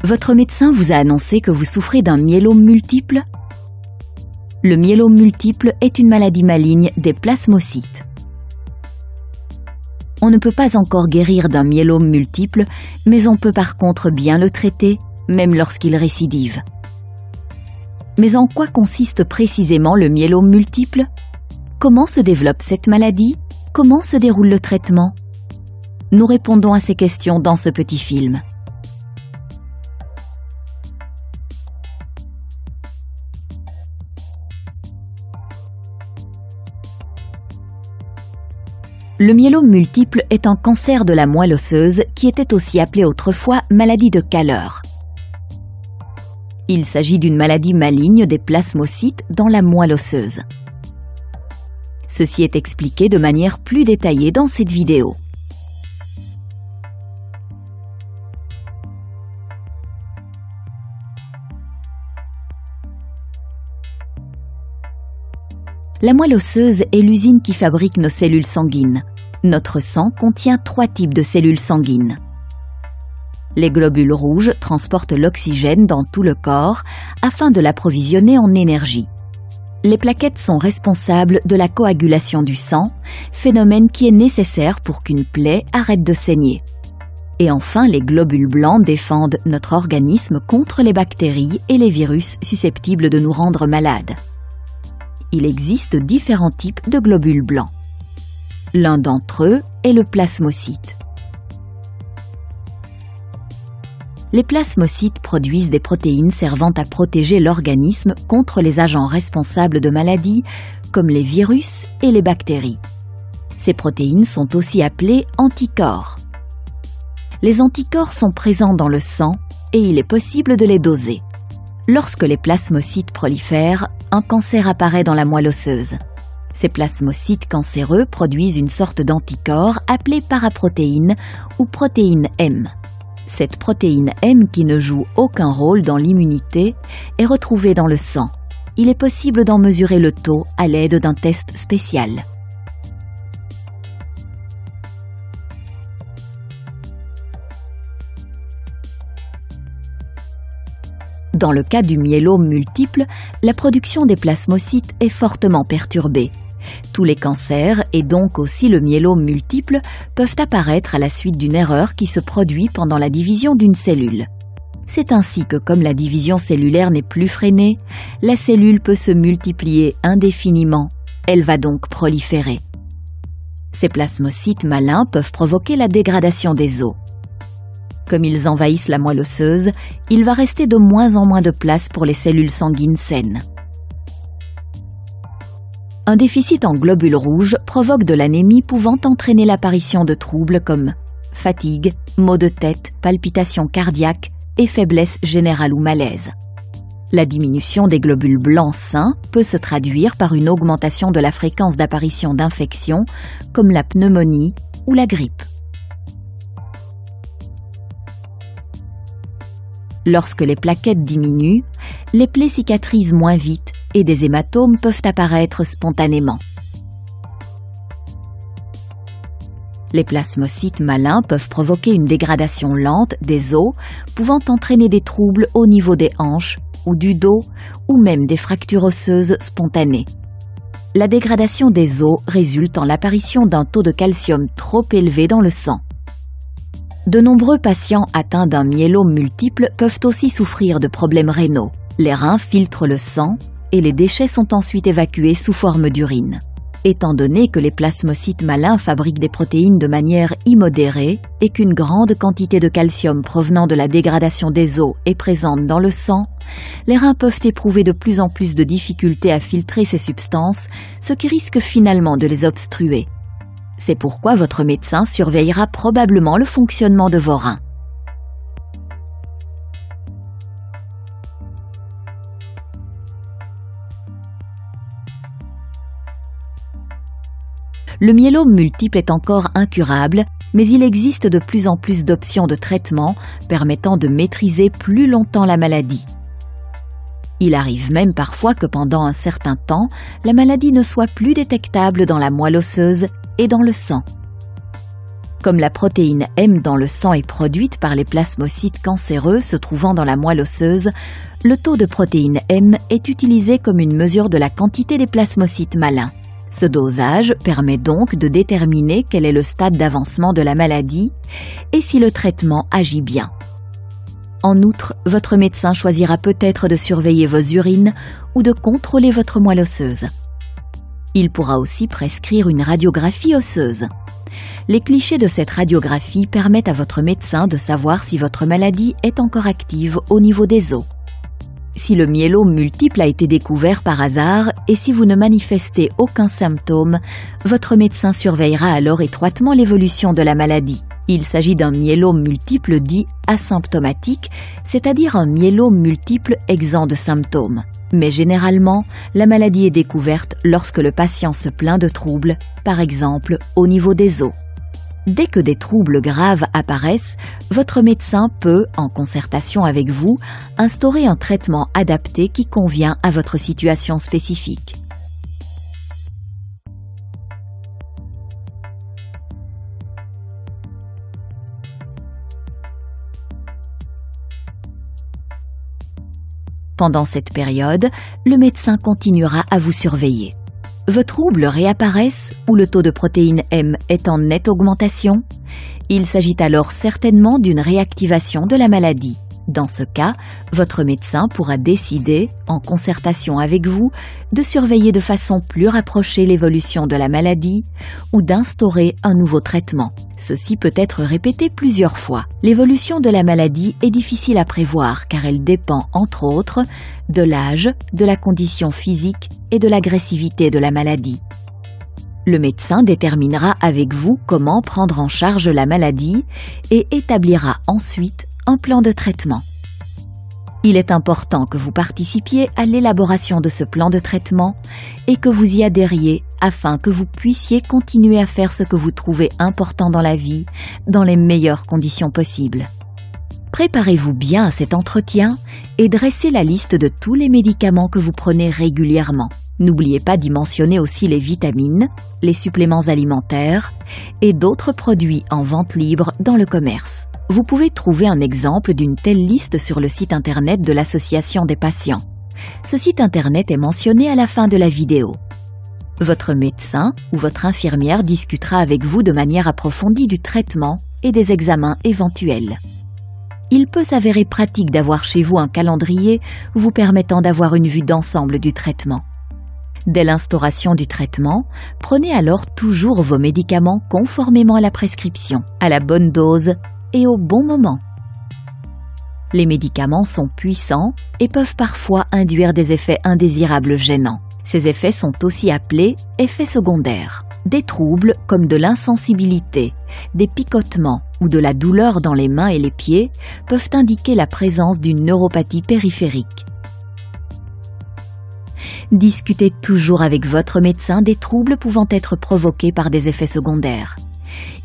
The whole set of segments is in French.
Votre médecin vous a annoncé que vous souffrez d'un myélome multiple? Le myélome multiple est une maladie maligne des plasmocytes. On ne peut pas encore guérir d'un myélome multiple, mais on peut par contre bien le traiter, même lorsqu'il récidive. Mais en quoi consiste précisément le myélome multiple? Comment se développe cette maladie? Comment se déroule le traitement? Nous répondons à ces questions dans ce petit film. Le myélome multiple est un cancer de la moelle osseuse qui était aussi appelé autrefois maladie de Kähler. Il s'agit d'une maladie maligne des plasmocytes dans la moelle osseuse. Ceci est expliqué de manière plus détaillée dans cette vidéo. La moelle osseuse est l'usine qui fabrique nos cellules sanguines. Notre sang contient 3 types de cellules sanguines. Les globules rouges transportent l'oxygène dans tout le corps afin de l'approvisionner en énergie. Les plaquettes sont responsables de la coagulation du sang, phénomène qui est nécessaire pour qu'une plaie arrête de saigner. Et enfin, les globules blancs défendent notre organisme contre les bactéries et les virus susceptibles de nous rendre malades. Il existe différents types de globules blancs. L'un d'entre eux est le plasmocyte. Les plasmocytes produisent des protéines servant à protéger l'organisme contre les agents responsables de maladies comme les virus et les bactéries. Ces protéines sont aussi appelées anticorps. Les anticorps sont présents dans le sang et il est possible de les doser. Lorsque les plasmocytes prolifèrent, un cancer apparaît dans la moelle osseuse. Ces plasmocytes cancéreux produisent une sorte d'anticorps appelé paraprotéine ou protéine M. Cette protéine M, qui ne joue aucun rôle dans l'immunité, est retrouvée dans le sang. Il est possible d'en mesurer le taux à l'aide d'un test spécial. Dans le cas du myélome multiple, la production des plasmocytes est fortement perturbée. Tous les cancers, et donc aussi le myélome multiple, peuvent apparaître à la suite d'une erreur qui se produit pendant la division d'une cellule. C'est ainsi que, comme la division cellulaire n'est plus freinée, la cellule peut se multiplier indéfiniment. Elle va donc proliférer. Ces plasmocytes malins peuvent provoquer la dégradation des os. Comme ils envahissent la moelle osseuse, il va rester de moins en moins de place pour les cellules sanguines saines. Un déficit en globules rouges provoque de l'anémie pouvant entraîner l'apparition de troubles comme fatigue, maux de tête, palpitations cardiaques et faiblesse générale ou malaise. La diminution des globules blancs sains peut se traduire par une augmentation de la fréquence d'apparition d'infections comme la pneumonie ou la grippe. Lorsque les plaquettes diminuent, les plaies cicatrisent moins vite et des hématomes peuvent apparaître spontanément. Les plasmocytes malins peuvent provoquer une dégradation lente des os, pouvant entraîner des troubles au niveau des hanches ou du dos, ou même des fractures osseuses spontanées. La dégradation des os résulte en l'apparition d'un taux de calcium trop élevé dans le sang. De nombreux patients atteints d'un myélome multiple peuvent aussi souffrir de problèmes rénaux. Les reins filtrent le sang et les déchets sont ensuite évacués sous forme d'urine. Étant donné que les plasmocytes malins fabriquent des protéines de manière immodérée et qu'une grande quantité de calcium provenant de la dégradation des os est présente dans le sang, les reins peuvent éprouver de plus en plus de difficultés à filtrer ces substances, ce qui risque finalement de les obstruer. C'est pourquoi votre médecin surveillera probablement le fonctionnement de vos reins. Le myélome multiple est encore incurable, mais il existe de plus en plus d'options de traitement permettant de maîtriser plus longtemps la maladie. Il arrive même parfois que pendant un certain temps, la maladie ne soit plus détectable dans la moelle osseuse et dans le sang. Comme la protéine M dans le sang est produite par les plasmocytes cancéreux se trouvant dans la moelle osseuse, le taux de protéine M est utilisé comme une mesure de la quantité des plasmocytes malins. Ce dosage permet donc de déterminer quel est le stade d'avancement de la maladie et si le traitement agit bien. En outre, votre médecin choisira peut-être de surveiller vos urines ou de contrôler votre moelle osseuse. Il pourra aussi prescrire une radiographie osseuse. Les clichés de cette radiographie permettent à votre médecin de savoir si votre maladie est encore active au niveau des os. Si le myélome multiple a été découvert par hasard et si vous ne manifestez aucun symptôme, votre médecin surveillera alors étroitement l'évolution de la maladie. Il s'agit d'un myélome multiple dit asymptomatique, c'est-à-dire un myélome multiple exempt de symptômes. Mais généralement, la maladie est découverte lorsque le patient se plaint de troubles, par exemple au niveau des os. Dès que des troubles graves apparaissent, votre médecin peut, en concertation avec vous, instaurer un traitement adapté qui convient à votre situation spécifique. Pendant cette période, le médecin continuera à vous surveiller. Vos troubles réapparaissent ou le taux de protéine M est en nette augmentation? Il s'agit alors certainement d'une réactivation de la maladie. Dans ce cas, votre médecin pourra décider, en concertation avec vous, de surveiller de façon plus rapprochée l'évolution de la maladie ou d'instaurer un nouveau traitement. Ceci peut être répété plusieurs fois. L'évolution de la maladie est difficile à prévoir car elle dépend, entre autres, de l'âge, de la condition physique et de l'agressivité de la maladie. Le médecin déterminera avec vous comment prendre en charge la maladie et établira ensuite un plan de traitement. Il est important que vous participiez à l'élaboration de ce plan de traitement et que vous y adhériez afin que vous puissiez continuer à faire ce que vous trouvez important dans la vie, dans les meilleures conditions possibles. Préparez-vous bien à cet entretien et dressez la liste de tous les médicaments que vous prenez régulièrement. N'oubliez pas d'y mentionner aussi les vitamines, les suppléments alimentaires et d'autres produits en vente libre dans le commerce. Vous pouvez trouver un exemple d'une telle liste sur le site internet de l'Association des patients. Ce site internet est mentionné à la fin de la vidéo. Votre médecin ou votre infirmière discutera avec vous de manière approfondie du traitement et des examens éventuels. Il peut s'avérer pratique d'avoir chez vous un calendrier vous permettant d'avoir une vue d'ensemble du traitement. Dès l'instauration du traitement, prenez alors toujours vos médicaments conformément à la prescription, à la bonne dose et au bon moment. Les médicaments sont puissants et peuvent parfois induire des effets indésirables gênants. Ces effets sont aussi appelés effets secondaires. Des troubles comme de l'insensibilité, des picotements ou de la douleur dans les mains et les pieds peuvent indiquer la présence d'une neuropathie périphérique. Discutez toujours avec votre médecin des troubles pouvant être provoqués par des effets secondaires.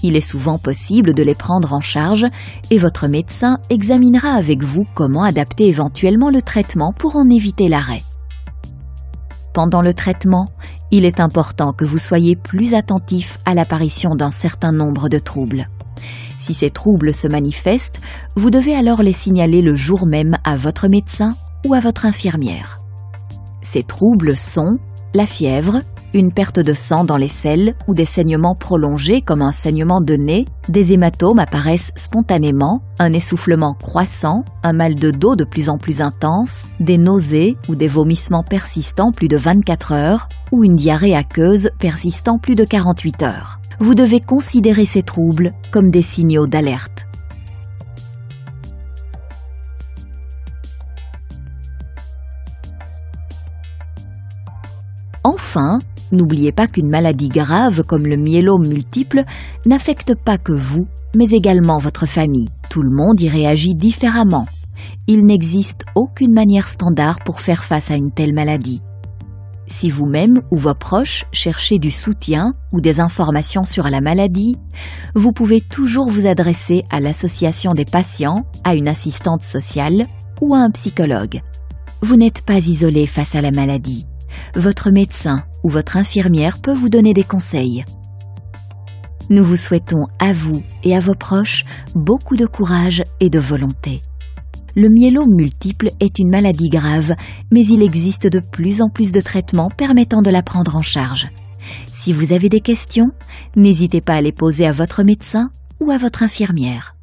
Il est souvent possible de les prendre en charge et votre médecin examinera avec vous comment adapter éventuellement le traitement pour en éviter l'arrêt. Pendant le traitement, il est important que vous soyez plus attentif à l'apparition d'un certain nombre de troubles. Si ces troubles se manifestent, vous devez alors les signaler le jour même à votre médecin ou à votre infirmière. Ces troubles sont la fièvre, une perte de sang dans les selles ou des saignements prolongés comme un saignement de nez, des hématomes apparaissent spontanément, un essoufflement croissant, un mal de dos de plus en plus intense, des nausées ou des vomissements persistants plus de 24 heures ou une diarrhée aqueuse persistant plus de 48 heures. Vous devez considérer ces troubles comme des signaux d'alerte. Enfin, n'oubliez pas qu'une maladie grave comme le myélome multiple n'affecte pas que vous, mais également votre famille. Tout le monde y réagit différemment. Il n'existe aucune manière standard pour faire face à une telle maladie. Si vous-même ou vos proches cherchez du soutien ou des informations sur la maladie, vous pouvez toujours vous adresser à l'association des patients, à une assistante sociale ou à un psychologue. Vous n'êtes pas isolé face à la maladie. Votre médecin ou votre infirmière peut vous donner des conseils. Nous vous souhaitons à vous et à vos proches beaucoup de courage et de volonté. Le myélome multiple est une maladie grave, mais il existe de plus en plus de traitements permettant de la prendre en charge. Si vous avez des questions, n'hésitez pas à les poser à votre médecin ou à votre infirmière.